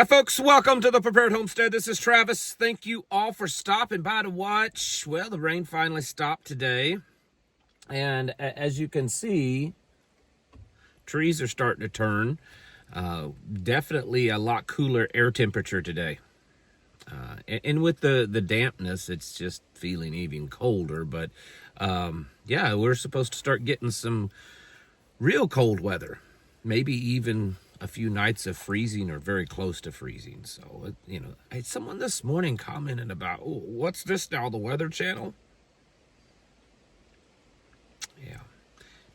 Hi, folks. Welcome to the Prepared Homestead. This is Travis. Thank you all for stopping by to watch. Well, the rain finally stopped today. And as you can see, trees are starting to turn. Definitely a lot cooler air temperature today. And with the dampness, it's just feeling even colder. But yeah, we're supposed to start getting some real cold weather. Maybe even a few nights of freezing or very close to freezing. So, I had someone this morning commented about, oh, what's this now, the Weather Channel? Yeah,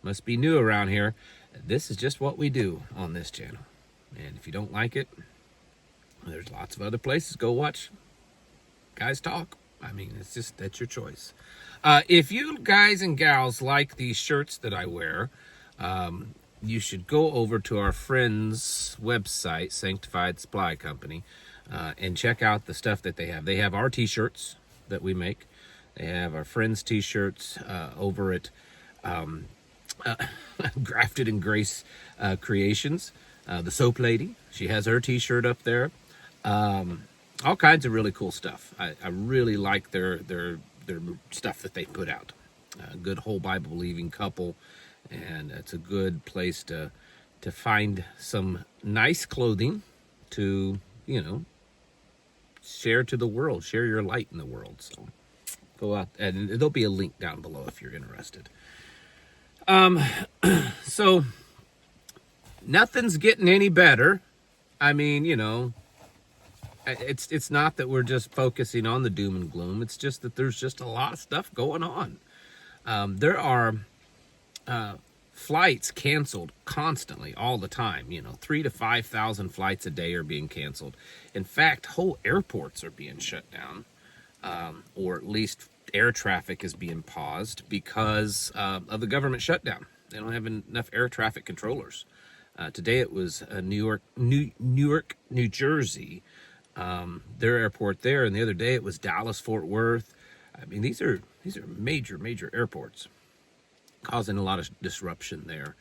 must be new around here. This is just what we do on this channel. And if you don't like it, there's lots of other places. Go watch guys talk. I mean, that's your choice. If you guys and gals like these shirts that I wear, you should go over to our friend's website, Sanctified Supply Company, and check out the stuff that they have. They have our t-shirts that we make. They have our friends' t-shirts over at Grafted and Grace Creations. The soap lady, she has her t-shirt up there. All kinds of really cool stuff. I really like their stuff that they put out. A good whole Bible believing couple. And it's a good place to find some nice clothing to, share to the world, share your light in the world. So go out, and there'll be a link down below if you're interested. So nothing's getting any better. I mean, it's not that we're just focusing on the doom and gloom. It's just that there's just a lot of stuff going on. There are flights canceled constantly all the time. 3,000 to 5,000 flights a day are being canceled. In fact, whole airports are being shut down, or at least air traffic is being paused because of the government shutdown. They don't have enough air traffic controllers. Today it was New York, New Jersey, their airport there, and the other day it was Dallas, Fort Worth. I mean, these are major airports, causing a lot of disruption there.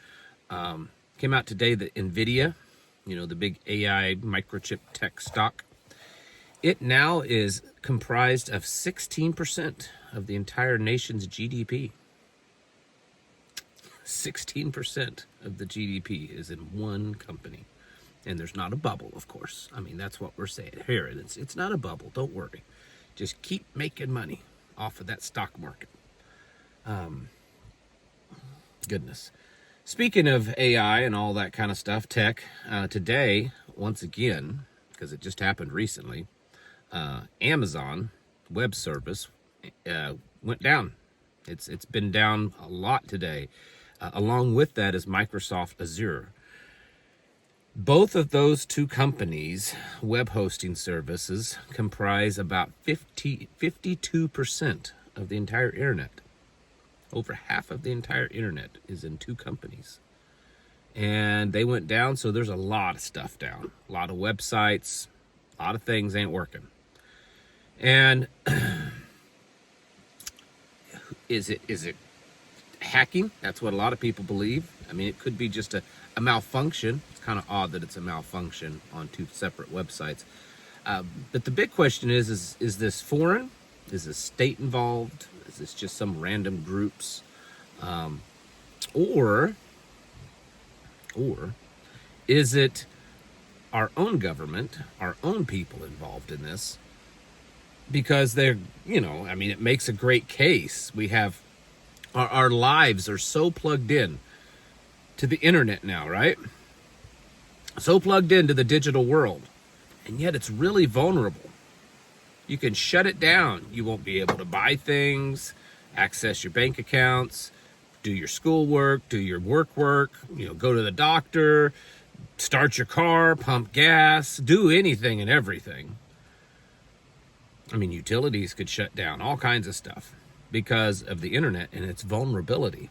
Came out today that NVIDIA, the big AI microchip tech stock, it now is comprised of 16% of the entire nation's GDP. 16% of the GDP is in one company. And there's not a bubble, of course. I mean, that's what we're saying here. It's not a bubble. Don't worry. Just keep making money off of that stock market. Goodness. Speaking of AI and all that kind of stuff, tech, today, once again, because it just happened recently, Amazon Web Service went down. It's been down a lot today. Along with that is Microsoft Azure. Both of those two companies' web hosting services comprise about 52% of the entire internet. Over half of the entire internet is in two companies. And they went down, so there's a lot of stuff down. A lot of websites, a lot of things ain't working. And is it hacking? That's what a lot of people believe. I mean, it could be just a malfunction. It's kind of odd that it's a malfunction on two separate websites. But the big question is this foreign? Is this state involved? Is this just some random groups? Or is it our own government, our own people involved in this? Because they're, it makes a great case. We have our lives are so plugged in to the internet now, right? So plugged into the digital world. And yet it's really vulnerable. You can shut it down. You won't be able to buy things, access your bank accounts, do your schoolwork, do your work, go to the doctor, start your car, pump gas, do anything and everything. I mean, utilities could shut down, all kinds of stuff because of the internet and its vulnerability.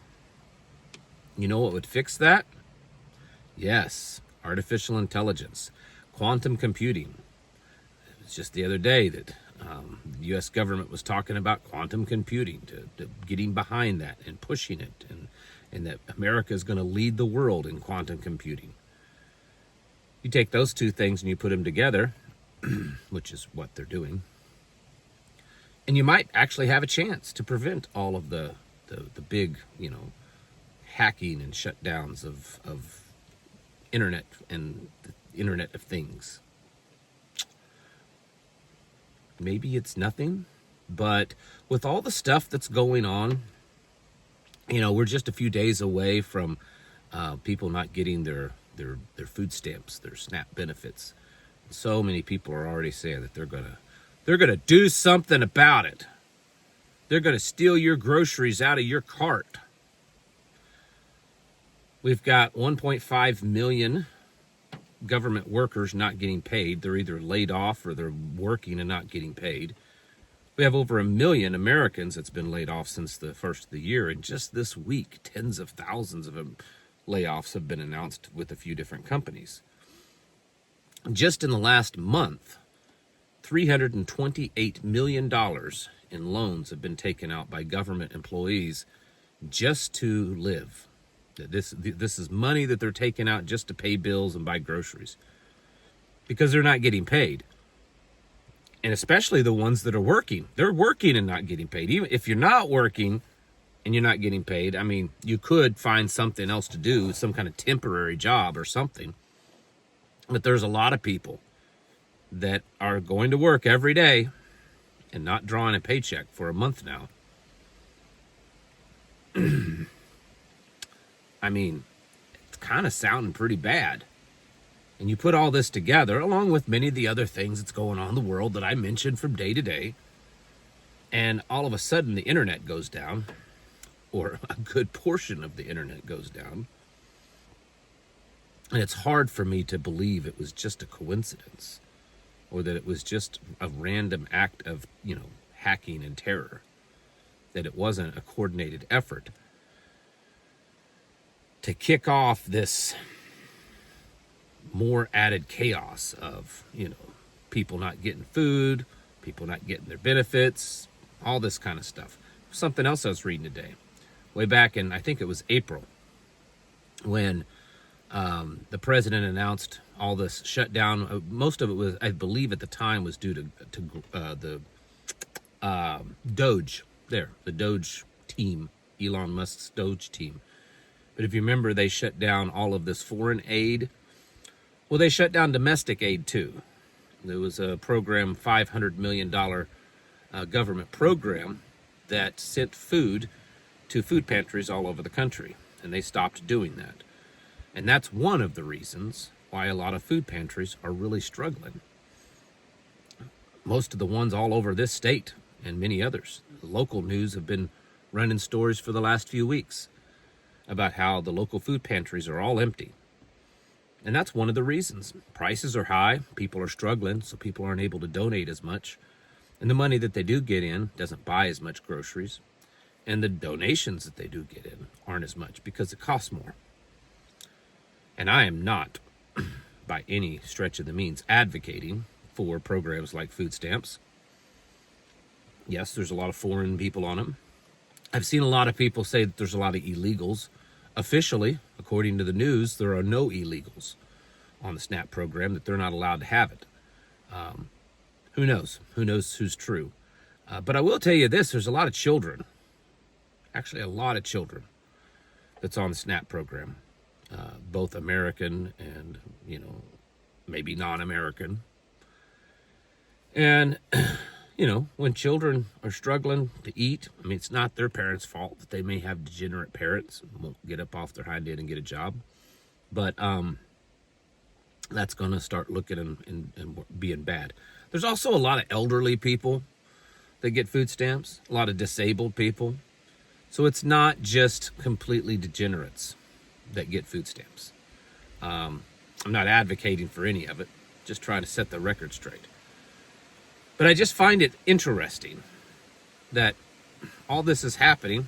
You know what would fix that? Yes, artificial intelligence, quantum computing. It was just the other day that the U.S. government was talking about quantum computing, to getting behind that and pushing it, and that America is going to lead the world in quantum computing. You take those two things and you put them together, which is what they're doing, and you might actually have a chance to prevent all of the big, hacking and shutdowns of internet and the Internet of Things. Maybe it's nothing, but with all the stuff that's going on, we're just a few days away from people not getting their food stamps, their SNAP benefits. So many people are already saying that they're gonna do something about it. They're gonna steal your groceries out of your cart. We've got 1.5 million government workers not getting paid. They're either laid off or they're working and not getting paid. We have over 1 million Americans that's been laid off since the first of the year. And just this week, tens of thousands of layoffs have been announced with a few different companies. Just in the last month, $328 million in loans have been taken out by government employees just to live. This is money that they're taking out just to pay bills and buy groceries because they're not getting paid. And especially the ones that are working. They're working and not getting paid. Even if you're not working and you're not getting paid, you could find something else to do, some kind of temporary job or something. But there's a lot of people that are going to work every day and not drawing a paycheck for a month now. It's kind of sounding pretty bad. And you put all this together, along with many of the other things that's going on in the world that I mentioned from day to day, and all of a sudden the internet goes down, or a good portion of the internet goes down. And it's hard for me to believe it was just a coincidence, or that it was just a random act of, hacking and terror, that it wasn't a coordinated effort to kick off this more added chaos of, people not getting food, people not getting their benefits, all this kind of stuff. Something else I was reading today, way back in, I think it was April, when the president announced all this shutdown. Most of it was, I believe at the time, was due to the Doge, the Doge team, Elon Musk's Doge team. But if you remember, they shut down all of this foreign aid. Well, they shut down domestic aid too. There was a program, $500 million government program that sent food to food pantries all over the country. And they stopped doing that. And that's one of the reasons why a lot of food pantries are really struggling. Most of the ones all over this state and many others. The local news have been running stories for the last few weeks about how the local food pantries are all empty. And that's one of the reasons. Prices are high, people are struggling, so people aren't able to donate as much. And the money that they do get in doesn't buy as much groceries. And the donations that they do get in aren't as much because it costs more. And I am not, by any stretch of the means, advocating for programs like food stamps. Yes, there's a lot of foreign people on them. I've seen a lot of people say that there's a lot of illegals. Officially, according to the news, there are no illegals on the SNAP program, that they're not allowed to have it. Who knows? Who knows who's true? But I will tell you this, there's a lot of children, actually a lot of children that's on the SNAP program, both American and, maybe non-American. And when children are struggling to eat, it's not their parents' fault that they may have degenerate parents and won't get up off their hind end and get a job. But that's going to start looking and being bad. There's also a lot of elderly people that get food stamps, a lot of disabled people. So it's not just completely degenerates that get food stamps. I'm not advocating for any of it, just trying to set the record straight. But I just find it interesting that all this is happening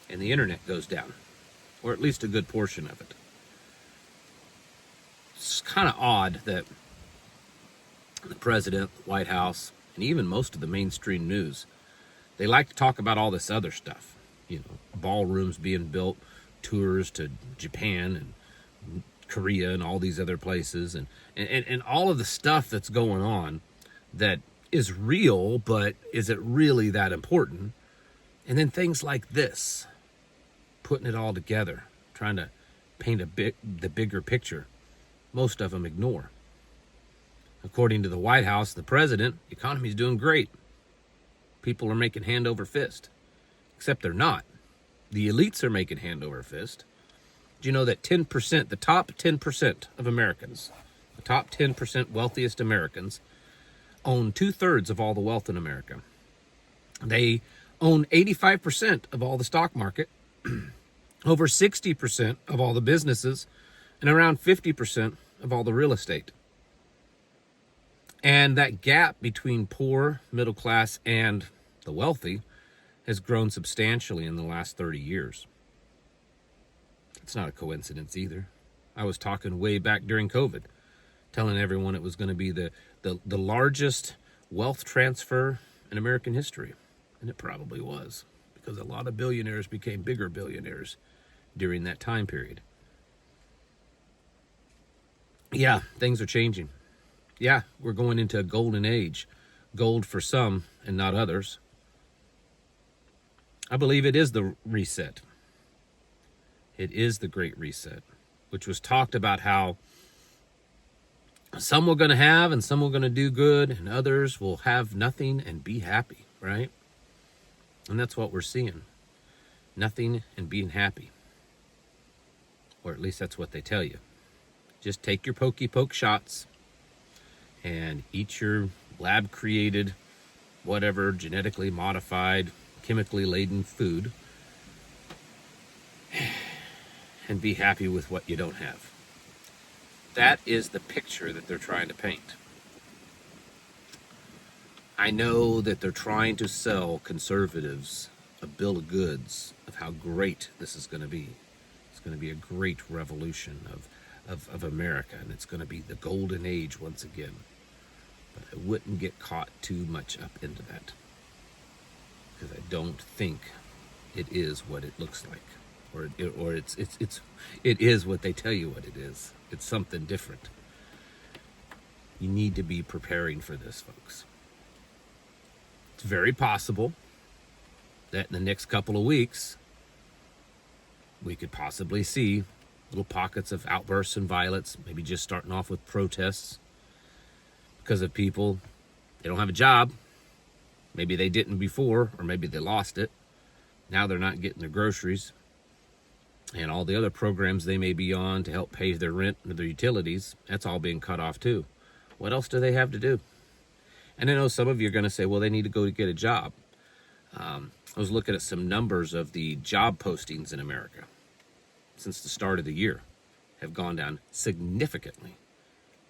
and the internet goes down, or at least a good portion of it. It's kind of odd that the president, the White House, and even most of the mainstream news, they like to talk about all this other stuff. Ballrooms being built, tours to Japan, and Korea and all these other places, and all of the stuff that's going on that is real, but is it really that important? And then things like this, putting it all together, trying to paint the bigger picture. Most of them ignore. According to the White House, the president, the economy's doing great. People are making hand over fist. Except they're not. The elites are making hand over fist. Do you know that 10%, the top 10% of Americans, the top 10% wealthiest Americans, own 2/3 of all the wealth in America? They own 85% of all the stock market, over 60% of all the businesses, and around 50% of all the real estate. And that gap between poor, middle class, and the wealthy has grown substantially in the last 30 years. It's not a coincidence either. I was talking way back during COVID, telling everyone it was going to be the largest wealth transfer in American history. And it probably was, because a lot of billionaires became bigger billionaires during that time period. Yeah, things are changing. Yeah, we're going into a golden age. Gold for some and not others. I believe it is the reset. It is the Great Reset, which was talked about how some were going to have and some were going to do good and others will have nothing and be happy, right? And that's what we're seeing. Nothing and being happy. Or at least that's what they tell you. Just take your pokey poke shots and eat your lab created, whatever, genetically modified, chemically laden food and be happy with what you don't have. That is the picture that they're trying to paint. I know that they're trying to sell conservatives a bill of goods of how great this is going to be. It's going to be a great revolution of America, and it's going to be the golden age once again. But I wouldn't get caught too much up into that, because I don't think it is what it looks like, or it is what they tell you what it is. It's something different. You need to be preparing for this, folks. It's very possible that in the next couple of weeks, we could possibly see little pockets of outbursts and violence, maybe just starting off with protests because of people, they don't have a job. Maybe they didn't before, or maybe they lost it. Now they're not getting their groceries. And all the other programs they may be on to help pay their rent and their utilities, that's all being cut off too. What else do they have to do? And I know some of you are going to say, well, they need to go to get a job. I was looking at some numbers of the job postings in America since the start of the year have gone down significantly.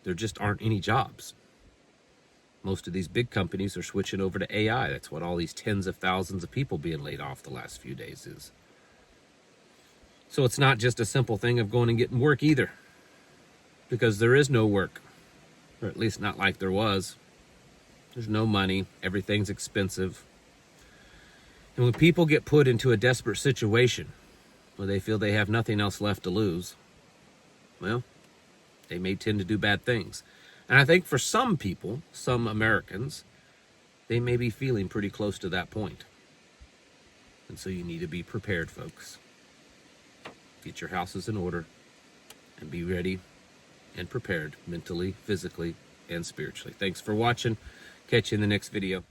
There just aren't any jobs. Most of these big companies are switching over to AI. That's what all these tens of thousands of people being laid off the last few days is. So it's not just a simple thing of going and getting work either, because there is no work, or at least not like there was. There's no money. Everything's expensive. And when people get put into a desperate situation where they feel they have nothing else left to lose, well, they may tend to do bad things. And I think for some people, some Americans, they may be feeling pretty close to that point. And so you need to be prepared, folks. Get your houses in order and be ready and prepared mentally, physically, and spiritually. Thanks for watching. Catch you in the next video.